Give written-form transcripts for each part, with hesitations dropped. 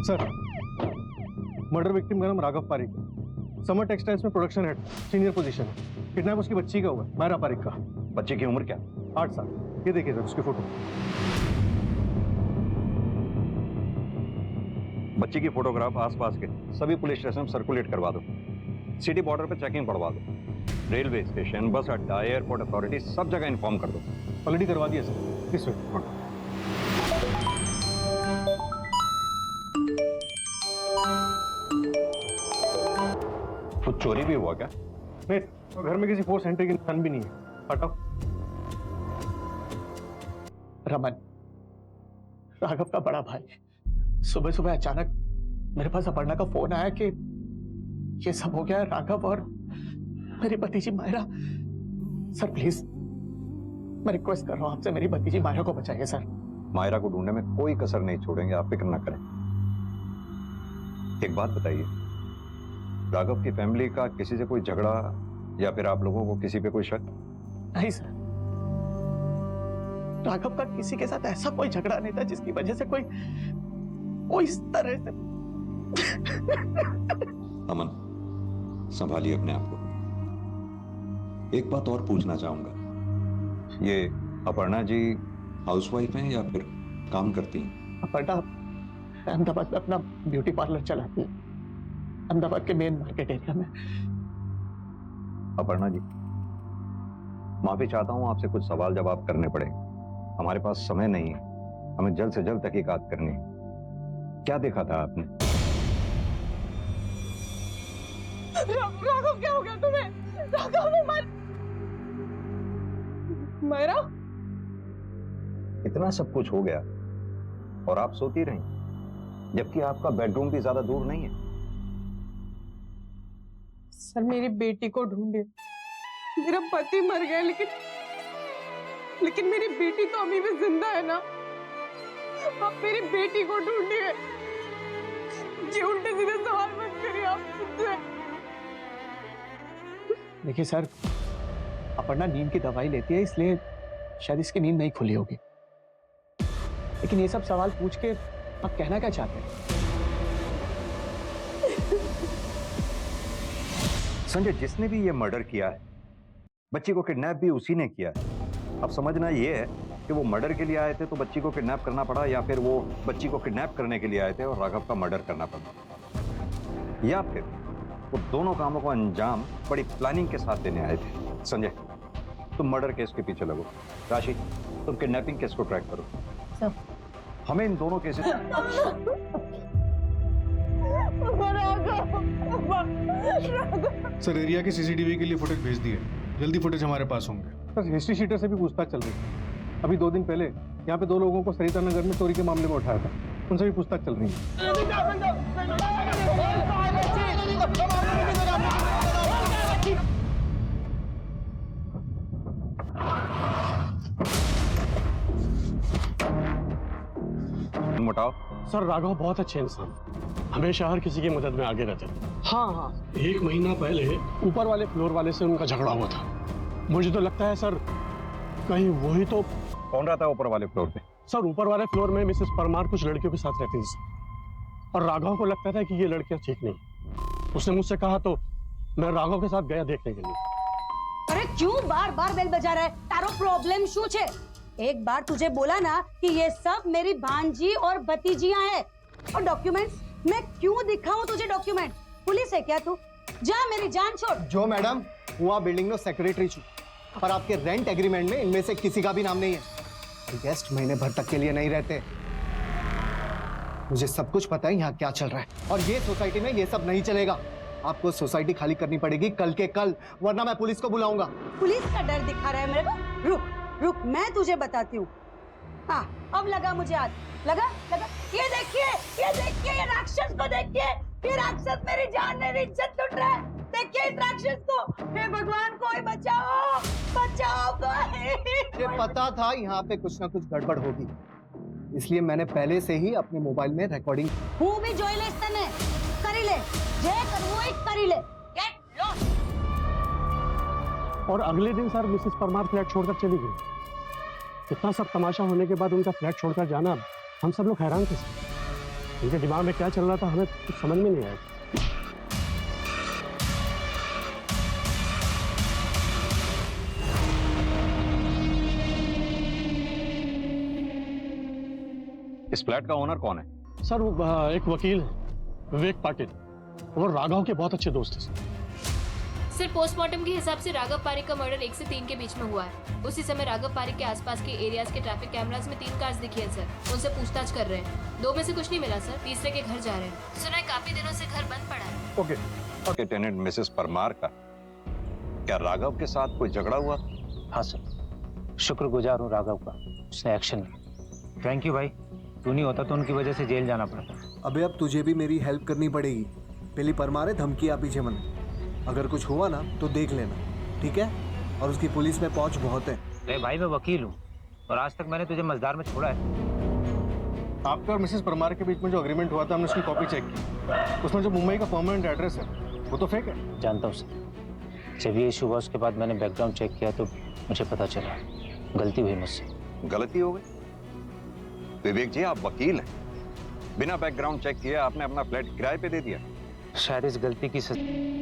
Sir, murder victim का नाम राघव पारिक है। समर टेक्सटाइल्स में प्रोडक्शन हेड, सीनियर पोजीशन है। किडनैप उसकी बच्ची का हुआ है, मायरा पारिक का। बच्चे की उम्र क्या? 8 साल। ये देखिए सर उसकी फोटो। बच्ची की फोटोग्राफ आसपास के सभी पुलिस स्टेशन में सर्कुलेट करवा दो। सिटी बॉर्डर पे चेकिंग पड़वा दो। रेलवे स्टेशन, बस अड्डा, एयरपोर्ट अथॉरिटी सब जगह इन्फॉर्म कर दो। ऑलरेडी करवा दिया सर। किस वक्त? कुछ चोरी भी हुआ क्या? नहीं, तो घर में किसी फोर्स एंट्री की निशान भी नहीं है। हटाओ। रमन, राघव का बड़ा भाई, सुबह सुबह अचानक मेरे पास अपर्णा का फोन आया कि ये सब हो गया है। राघव और मेरी भतीजी मायरा। सर प्लीज, मैं रिक्वेस्ट कर रहा हूं आपसे, मेरी भतीजी मायरा को बचाइए सर। मायरा को ढूंढने में कोई कसर नहीं छोड़ेंगे, आप फिक्र ना करें। एक बात बताइए, राघव की फैमिली का किसी से कोई झगड़ा या फिर आप लोगों को किसी पे कोई शक? नहीं सर, राघव का किसी के साथ ऐसा कोई झगड़ा नहीं था जिसकी वजह से कोई इस तरह से। अमन, संभालिए अपने आप को। एक बात और पूछना चाहूंगा, ये अपर्णा जी हाउसवाइफ हैं या फिर काम करती हैं? अपर्णा अहमदाबाद में अपना ब्यूटी पार्लर चलाती है, अहमदाबाद के मेन मार्केट एरिया में। अपर्णा जी, माफी चाहता हूं, आपसे कुछ सवाल जवाब करने पड़े। हमारे पास समय नहीं है, हमें जल्द से जल्द तहकीकात करनी है। क्या देखा था आपने? राघव, क्या हो गया तुम्हें? राघव ने मायरा? इतना सब कुछ हो गया और आप सोती रही, जबकि आपका बेडरूम भी ज्यादा दूर नहीं है। सर, मेरी बेटी को ढूंढे। मेरा पति मर गया, लेकिन मेरी बेटी तो अभी भी जिंदा है ना। आप मेरी बेटी को ढूंढिए। ये उल्टे सीधे सवाल मत करिए आप मुझसे। देखिए सर, अपर्णा नींद की दवाई लेती है, इसलिए शायद इसकी नींद नहीं खुली होगी। लेकिन ये सब सवाल पूछ के आप कहना क्या चाहते हैं? संजय, जिसने भी ये मर्डर किया है, बच्ची को किडनैप भी उसी ने किया है। अब समझना ये है कि वो मर्डर के लिए आए थे तो बच्ची को किडनैप करना पड़ा, या फिर वो बच्ची को किडनैप करने के लिए आए थे और राघव का मर्डर करना पड़ा, या फिर वो दोनों कामों को अंजाम बड़ी प्लानिंग के साथ देने आए थे। संजय, तुम मर्डर केस के पीछे लगो। राशि, तुम किडनैपिंग केस को ट्रैक करो। सर, हमें इन दोनों केसेस सर, एरिया की सीसीटीवी के लिए फुटेज भेज दिए। जल्दी फुटेज हमारे पास होंगे। सर, हिस्ट्री शीटर से भी पूछताछ चल रही है। अभी 2 दिन पहले यहाँ पे 2 लोगों को सरिता नगर में चोरी के मामले में उठाया था, उनसे भी पूछताछ चल रही है। मुटाओ। सर, राघव बहुत अच्छे इंसान, हमेशा हर किसी की मदद में आगे रहते थे। हाँ, 1 महीना पहले ऊपर वाले फ्लोर वाले से उनका झगड़ा हुआ था। मुझे तो लगता है सर, कहीं वही तो। कौन रहता है ऊपर वाले फ्लोर पे? सर, ऊपर वाले फ्लोर में मिसेस परमार कुछ लड़कियों के साथ रहती थी सर, और राघव को लगता था कि ये लड़कियां ठीक नहीं। उसने मुझसे कहा तो मैं राघव के साथ गया देखने के लिए। अरे क्यों बार बार बेल बजा रहा है? तारो प्रॉब्लम शू छे? एक बार तुझे बोला ना कि ये सब मेरी भांजी और भतीजियां हैं। और डॉक्यूमेंट्स मैं क्यों दिखाऊं तुझे डॉक्यूमेंट? पुलिस है क्या तू? जा, मेरी जान छोड़। जो मैडम, हुआ बिल्डिंग में सेक्रेटरी छू, और आपके रेंट एग्रीमेंट में इनमें से किसी का भी नाम नहीं है। गेस्ट महीने भर तक के लिए नहीं रहते। मुझे सब कुछ पता है यहाँ क्या चल रहा है, और ये सोसाइटी में ये सब नहीं चलेगा। आपको सोसाइटी खाली करनी पड़ेगी कल के कल, वरना मैं पुलिस को बुलाऊंगा। पुलिस का डर दिखा रहा है मेरे को? रुक रुक, मैं तुझे बताती हूँ। हाँ, अब लगा मुझे हाथ। लगा। ये देखिए, ये राक्षस को देखिए। ये राक्षस मेरी जान, मेरी इज्जत लूट रहा है। देखिए इस राक्षस को। हे भगवान, कोई बचाओ, कोई। मुझे पता था यहाँ पे कुछ ना कुछ गड़बड़ होगी, इसलिए मैंने पहले से ही अपने मोबाइल में रिकॉर्डिंग। हूँ भी जोई ले तने करी ले, जे करवो एक करी ले। Get lost. और अगले दिन सर मिसेस परमार फ्लैट छोड़कर चली गई। इतना सब तमाशा होने के बाद उनका फ्लैट छोड़कर जाना, हम सब लोग हैरान थे। इनके दिमाग में क्या चल रहा था हमें कुछ समझ में नहीं आया। इस फ्लैट का ओनर कौन है? सर वो एक वकील है, विवेक पाटिल। वो राघव के बहुत अच्छे दोस्त हैं सर। सर पोस्टमार्टम के हिसाब से राघव पारिक का मर्डर 1 से 3 के बीच में हुआ है। उसी समय राघव पारिक के आसपास के एरियाज के ट्रैफिक कैमरास में 3 कार्स दिखी है सर। उनसे पूछताछ कर रहे हैं। 2 में से कुछ नहीं मिला सर, तीसरे के घर जा रहे हैं। सुना है काफी दिनों से घर बंद पड़ा है। ओके, टेनेंट मिसेस परमार का क्या राघव के साथ कोई झगड़ा हुआ? हाँ सर, शुक्रगुजार हूँ राघव का, उसने एक्शन लिया। थैंक यू भाई, तू नहीं होता तो उनकी वजह से जेल जाना पड़ता। अबे अब तुझे भी मेरी हेल्प करनी पड़ेगी। पहली परमार है, धमकियाँ पीछे मन। अगर कुछ हुआ ना तो देख लेना, ठीक है? और उसकी पुलिस में पहुंच बहुत है। अरे भाई मैं वकील हूँ और आज तक मैंने तुझे मजदार में छोड़ा है। आपका और मिसेस परमार के बीच में जो अग्रीमेंट हुआ था, हमने उसकी कॉपी चेक की। उसमें जो मुंबई का परमानेंट एड्रेस है वो तो फेक है। जानता हूँ सर, जब ये इशू हुआ उसके बाद मैंने बैकग्राउंड चेक किया तो मुझे पता चला गलती हुई मुझसे। गलती हो गई? विवेक जी आप वकील हैं, बिना बैकग्राउंड चेक किए आपने अपना फ्लैट किराए पे दे दिया। शायद इस गलती की सजा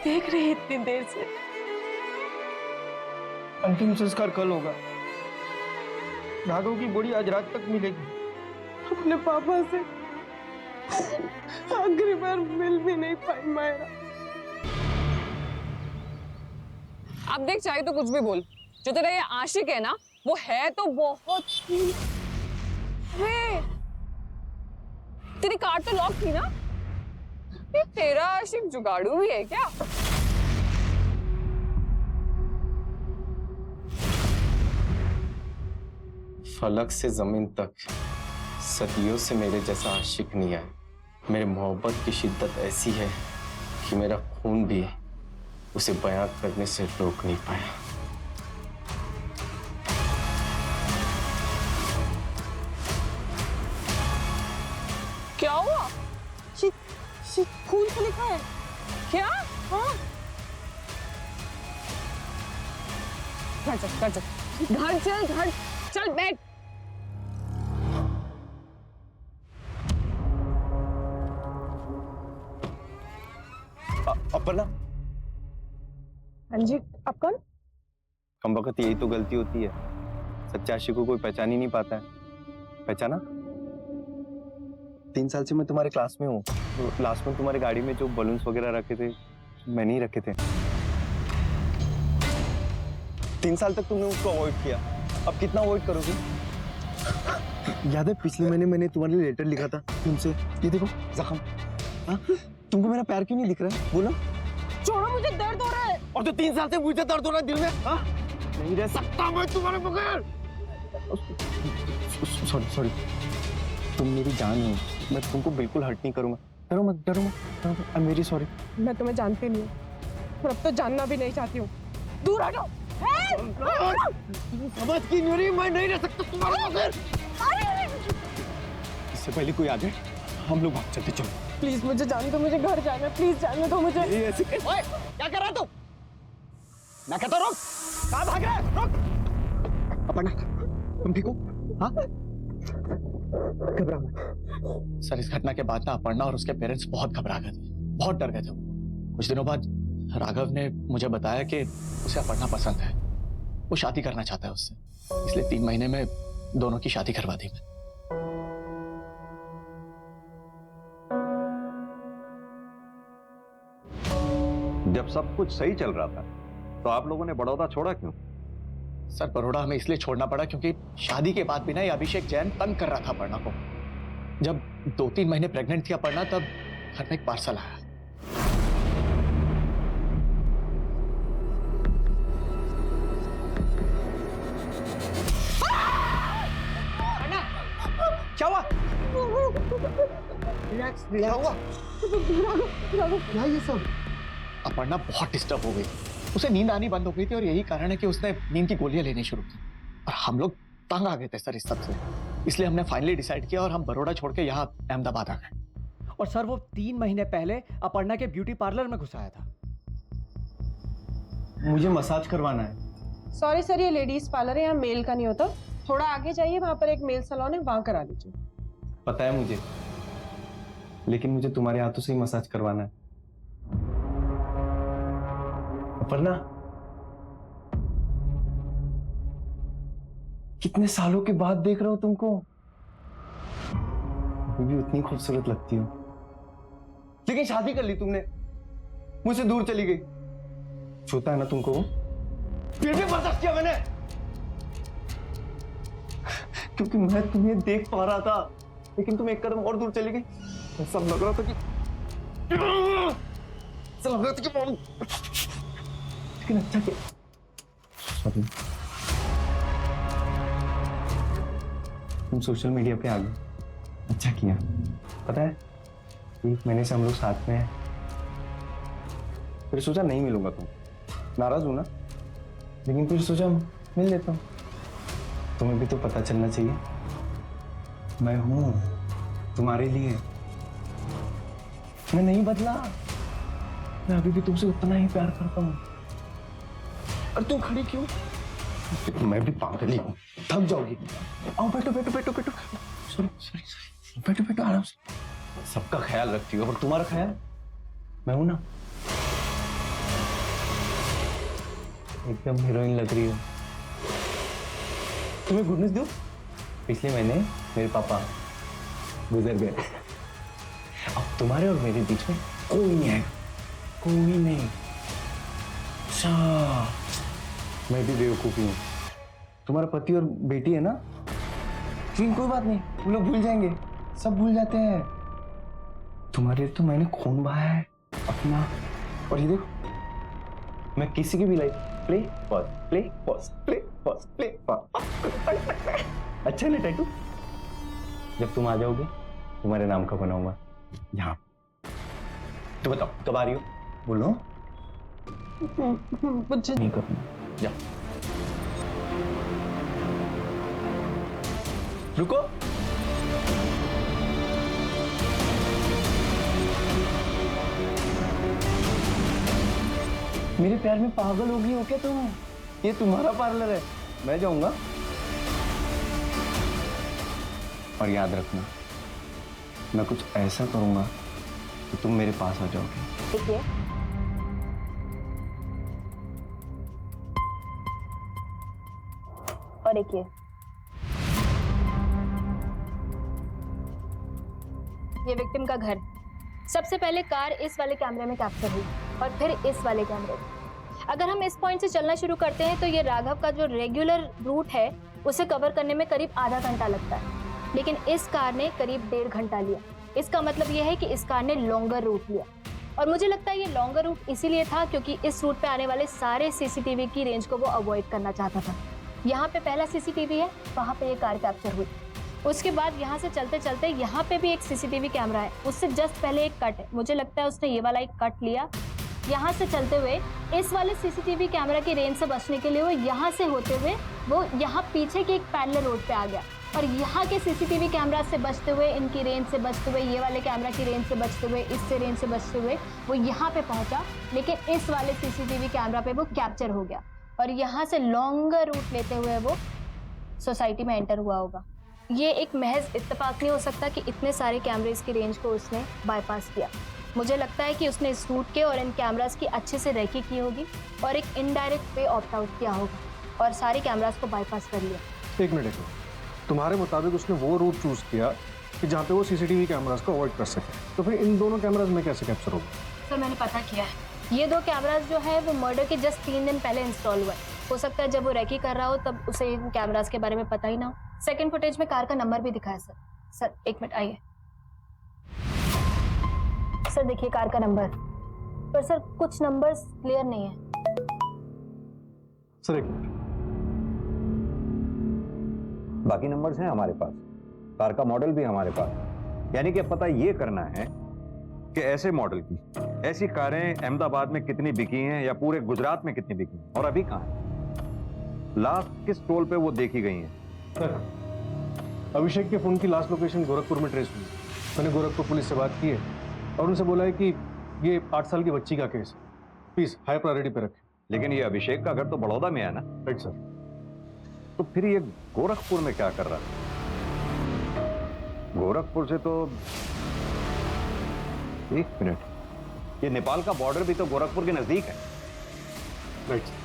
देख रहे हैं इतनी देर से। अंतिम संस्कार कल होगा। राघव की बॉडी आज रात तक मिलेगी। अपने पापा से आखिरी बार मिल भी नहीं पाई मायरा। अब देख, चाहे तो कुछ भी बोल, जो तेरा ये आशिक है ना, वो है तो बहुत ही। तेरी कार तो लॉक थी ना? ये तेरा आशिक जुगाड़ू भी है क्या? फलक से जमीन तक सदियों से मेरे जैसा आशिक नहीं आया। मेरी मोहब्बत की शिद्दत ऐसी है कि मेरा खून भी उसे बयां करने से रोक नहीं पाया। क्या हुआ? खून से लिखा है क्या? हाँ। घर चल बैठ। अपना हाँ जी, आप कौन? कम वक्त यही तो गलती होती है, सच्चे आशिक को कोई पहचान ही नहीं पाता है। पहचाना? 3 साल से मैं तुम्हारे क्लास में हूँ। तो लास्ट में तुम्हारी गाड़ी में जो बलून्स वगैरह रखे थे मैंने ही रखे थे। 3 साल तक तुमने उसको अवॉइड किया, अब कितना अवॉइड करोगे? याद है पिछले महीने मैंने तुम्हारे लिए लेटर लिखा था तुमसे, ये देखो जख्म। हाँ, तुमको मेरा प्यार क्यों नहीं दिख रहा है? बोलो। छोड़ो, मुझे दर्द हो रहा है। और तो 3 साल से मुझे दर्द हो रहा है दिल में। हाँ? नहीं रह सकता मैं तुम्हारे बगैर। सॉरी, तुम मेरी जान हो, मैं तुमको बिल्कुल हर्ट नहीं करूंगा। डरो मत। I am very sorry. मैं तुम्हें जानती नहीं हूँ और अब तो जानना भी नहीं चाहती हूँ। दूर हटो। समझ की नहीं, मैं नहीं रह सकता तुम्हारे बगैर। इससे पहले कोई आ जाए हम लोग भाग चलते। चलो प्लीज मुझे जाने दो, मुझे घर जाना है। प्लीज जाने दो मुझे। ऐसे ओए, क्या कर रहा तू? मैं कहता रुक। कहाँ भाग रहा है? रुक। अपर्णा, तुम ठीक हो? हाँ? घबरा मत। सर, इस घटना के बाद ना अपर्णा और उसके पेरेंट्स बहुत घबरा गए थे, बहुत डर गए थे। कुछ दिनों बाद राघव ने मुझे बताया कि उसे अपर्णा पसंद है, वो शादी करना चाहता है उससे, इसलिए 3 महीने में दोनों की शादी करवा दी मैं। जब सब कुछ सही चल रहा था तो आप लोगों ने बड़ौदा छोड़ा क्यों? सर, बड़ौदा हमें इसलिए छोड़ना पड़ा क्योंकि शादी के बाद भी ना ये अभिषेक जैन तंग कर रहा था अपर्णा को। जब 2-3 महीने प्रेग्नेंट थी अपर्णा, तब घर में एक पार्सल आया। क्या हुआ? क्या ये सब? अपर्णा बहुत डिस्टर्ब हो गई, उसे नींद आनी बंद हो गई थी और यही कारण है कि उसने नींद की गोलियां लेनी शुरू की। और हम लोग तंग आ गए थे सर इस सब से, इसलिए हमने फाइनली डिसाइड किया और हम बड़ौदा छोड़ के यहाँ अहमदाबाद आ गए। और सर वो 3 महीने पहले अपर्णा के ब्यूटी पार्लर में घुसाया था। मुझे मसाज करवाना है। सॉरी सर, ये लेडीज पार्लर है, यहाँ मेल का नहीं होता। थोड़ा आगे जाइए, वहां पर एक मेल सैलून है, वहां करा लीजिए। पता है मुझे, लेकिन मुझे तुम्हारे हाथों से ही मसाज करवाना है। अपर्णा, कितने सालों के बाद देख रहा हूं तुमको, तुम भी उतनी खूबसूरत लगती हो। लेकिन शादी कर ली तुमने, मुझसे दूर चली गई। छूता है ना तुमको, फिर भी बर्दाश्त किया मैंने, क्योंकि मैं तुम्हें देख पा रहा था, लेकिन तुम एक कदम और दूर चली गई। ऐसा लग रहा था कि लेकिन अच्छा किया। सॉरी, तुम सोशल मीडिया पे आ गए, अच्छा किया। पता है 1 महीने से हम लोग साथ में हैं, फिर सोचा नहीं मिलूंगा, तुम नाराज हो ना, लेकिन फिर सोचा मिल लेता हूँ। तुम्हें भी तो पता चलना चाहिए मैं हूं तुम्हारे लिए, मैं नहीं बदला, मैं अभी भी तुमसे उतना ही प्यार करता हूँ। और तुम खड़ी क्यों? मैं भी पागल ही हूँ, थक जाओगी। आओ बैठो बैठो बैठो बैठो, सॉरी सॉरी सॉरी, बैठो बैठो आराम से। सबका ख्याल रखती हो, और तुम्हारा ख्याल मैं हूं ना, एकदम हीरोइन लग रही हो। तुम्हें गुड न्यूज़ दूं? पिछले महीने मेरे पापा गुजर गए। अब तुम्हारे और मेरे बीच में कोई नहीं है, कोई नहीं। अच्छा, मैं भी बेवकूफी हूँ। तुम्हारा पति और बेटी है ना, लेकिन कोई बात नहीं, वो लोग भूल जाएंगे, सब भूल जाते हैं। तुम्हारे तो मैंने खून बहाया है अपना, और ये देखो मैं किसी की भी life play pause play pause play pause play pause. अच्छा ना टैटू? जब तुम आ जाओगे तुम्हारे नाम का बनाऊंगा यहाँ। तो बताओ कब आ रही हो? बोलो। मुझे नहीं करूंगा, जा। रुको, मेरे प्यार में पागल हो गई हो क्या तुम? ये तुम्हारा पार्लर है, मैं जाऊंगा। और याद रखना, मैं कुछ ऐसा करूंगा कि तुम मेरे पास आ जाओगे। देखिए, और देखिए, ये विक्टिम का घर। सबसे पहले कार इस वाले कैमरे में कैप्चर हुई और फिर इस वाले कैमरे में। अगर हम इस पॉइंट से चलना शुरू करते हैं तो ये राघव का जो रेगुलर रूट है उसे कवर करने में करीब आधा घंटा लगता है, लेकिन इस कार ने करीब 1.5 घंटा लिया। इसका मतलब यह है कि इस कार ने लॉन्गर रूट लिया, और मुझे लगता है ये लॉन्गर रूट इसीलिए था क्योंकि इस रूट पे आने वाले सारे सीसीटीवी की रेंज को वो अवॉइड करना चाहता था। यहाँ पे पहला सीसीटीवी है, वहाँ पे ये कार कैप्चर हुई। उसके बाद यहाँ से चलते चलते यहाँ पे भी एक सीसीटीवी कैमरा है, उससे जस्ट पहले एक कट है। मुझे लगता है उसने ये वाला एक कट लिया। यहाँ से चलते हुए इस वाले सीसीटीवी कैमरा की रेंज से बचने के लिए वो यहाँ से होते हुए वो यहाँ पीछे के एक पैरेलल रोड पे आ गया, और यहाँ के सीसीटीवी कैमरा से बचते हुए, इनकी रेंज से बचते हुए, ये वाले कैमरा की रेंज से बचते हुए, इससे रेंज से बचते हुए वो यहाँ पे पहुँचा, लेकिन इस वाले सीसीटीवी कैमरा पे वो कैप्चर हो गया, और यहाँ से लॉन्गर रूट लेते हुए वो सोसाइटी में एंटर हुआ होगा। ये एक महज इत्तेफाक नहीं हो सकता कि इतने सारे कैमरेज की रेंज को उसने बाईपास किया। मुझे लगता है कि उसने इस रूट के और इन कैमरास की अच्छे से रेकी की होगी और एक इनडायरेक्ट वे ऑप्ट आउट किया होगा और सारे कैमरास को बाईपास कर लिया। एक मिनट, तुम्हारे मुताबिक उसने वो रूट चूज किया कि जहाँ पे वो सीसीटीवी कैमरास को अवॉइड कर सके, तो फिर इन दोनों कैमरास में कैसे कैप्चर होगा? सर मैंने पता किया है, ये 2 कैमरास जो है वो मर्डर के जस्ट 3 दिन पहले इंस्टॉल हुआ है। हो सकता है जब वो रेकी कर रहा हो तब उसे इन कैमरास के बारे में पता ही ना हो। सेकंड फुटेज में कार का नंबर भी दिखा है सर। सर एक मिनट आइए सर, देखिए कार का नंबर, पर सर कुछ नंबर्स क्लियर नहीं है। सर एक मिनट, बाकी नंबर्स हैं हमारे पास, कार का मॉडल भी हमारे पास, यानी कि अब पता ये करना है कि ऐसे मॉडल की ऐसी कारें अहमदाबाद में कितनी बिकी हैं या पूरे गुजरात में कितनी बिकी हैं और अभी कहाँ हैं, लास्ट किस टोल पे वो देखी गई हैं। सर अभिषेक के फोन की लास्ट लोकेशन गोरखपुर में ट्रेस हुई। मैंने गोरखपुर पुलिस से बात की है और उनसे बोला है कि ये 8 साल की बच्ची का केस है, प्लीज हाई प्रायोरिटी पे रखें। लेकिन ये अभिषेक का घर तो बड़ौदा में है ना। Right sir. तो फिर ये गोरखपुर में क्या कर रहा है? गोरखपुर से तो 1 मिनट, ये नेपाल का बॉर्डर भी तो गोरखपुर के नजदीक है। Right sir.